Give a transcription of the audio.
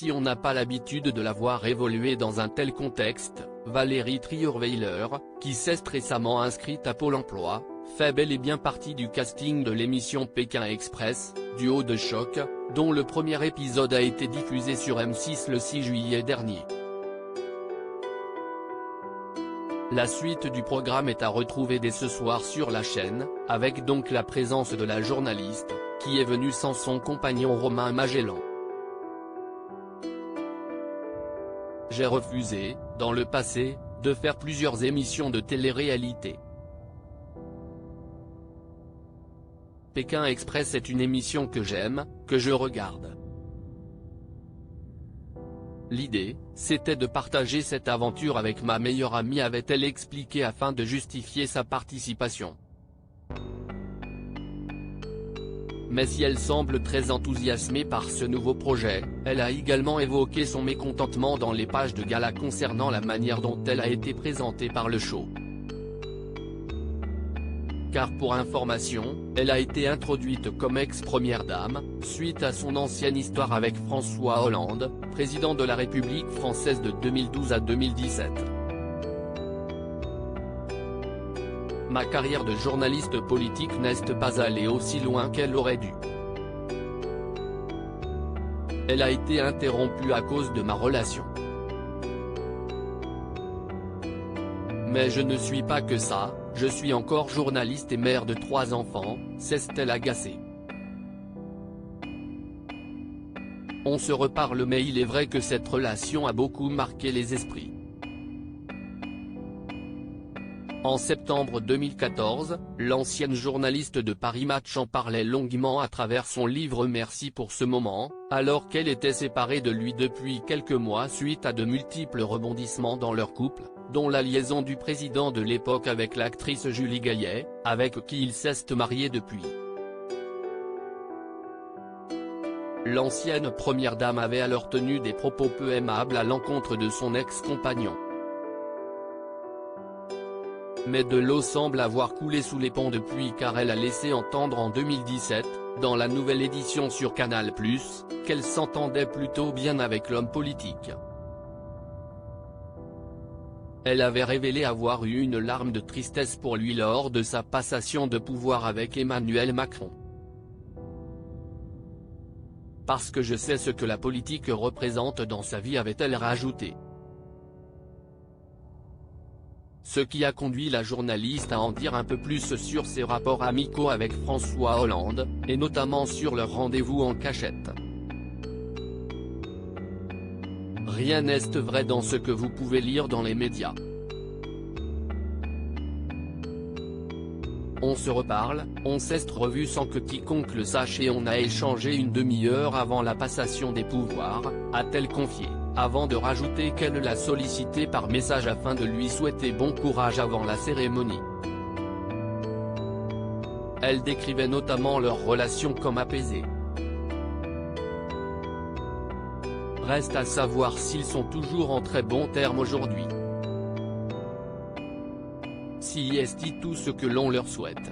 si on n'a pas l'habitude de la voir évoluer dans un tel contexte, Valérie Trierweiler, qui s'est récemment inscrite à Pôle emploi, fait bel et bien partie du casting de l'émission Pékin Express, Duo de choc, dont le premier épisode a été diffusé sur M6 le 6 juillet dernier. La suite du programme est à retrouver dès ce soir sur la chaîne, avec donc la présence de la journaliste, qui est venue sans son compagnon Romain Magellan. J'ai refusé, dans le passé, de faire plusieurs émissions de télé-réalité. Pékin Express est une émission que j'aime, que je regarde. L'idée, c'était de partager cette aventure avec ma meilleure amie, avait-elle expliqué afin de justifier sa participation. Mais si elle semble très enthousiasmée par ce nouveau projet, elle a également évoqué son mécontentement dans les pages de gala concernant la manière dont elle a été présentée par le show. Car pour information, elle a été introduite comme ex-première dame, suite à son ancienne histoire avec François Hollande, président de la République française de 2012 à 2017. Ma carrière de journaliste politique n'est pas allée aussi loin qu'elle aurait dû. Elle a été interrompue à cause de ma relation. Mais je ne suis pas que ça, je suis encore journaliste et mère de 3 enfants, s'est-elle agacée. On se reparle, mais il est vrai que cette relation a beaucoup marqué les esprits. En septembre 2014, l'ancienne journaliste de Paris Match en parlait longuement à travers son livre Merci pour ce moment, alors qu'elle était séparée de lui depuis quelques mois suite à de multiples rebondissements dans leur couple, dont la liaison du président de l'époque avec l'actrice Julie Gaillet, avec qui il s'est marié depuis. L'ancienne première dame avait alors tenu des propos peu aimables à l'encontre de son ex-compagnon. Mais de l'eau semble avoir coulé sous les ponts depuis, car elle a laissé entendre en 2017, dans la nouvelle édition sur Canal+, qu'elle s'entendait plutôt bien avec l'homme politique. Elle avait révélé avoir eu une larme de tristesse pour lui lors de sa passation de pouvoir avec Emmanuel Macron. Parce que je sais ce que la politique représente dans sa vie, avait-elle rajouté. Ce qui a conduit la journaliste à en dire un peu plus sur ses rapports amicaux avec François Hollande, et notamment sur leur rendez-vous en cachette. Rien n'est vrai dans ce que vous pouvez lire dans les médias. On se reparle, on s'est revu sans que quiconque le sache et on a échangé une demi-heure avant la passation des pouvoirs, a-t-elle confié, avant de rajouter qu'elle l'a sollicité par message afin de lui souhaiter bon courage avant la cérémonie. Elle décrivait notamment leur relation comme apaisée. Reste à savoir s'ils sont toujours en très bons termes aujourd'hui. Si est tout ce que l'on leur souhaite.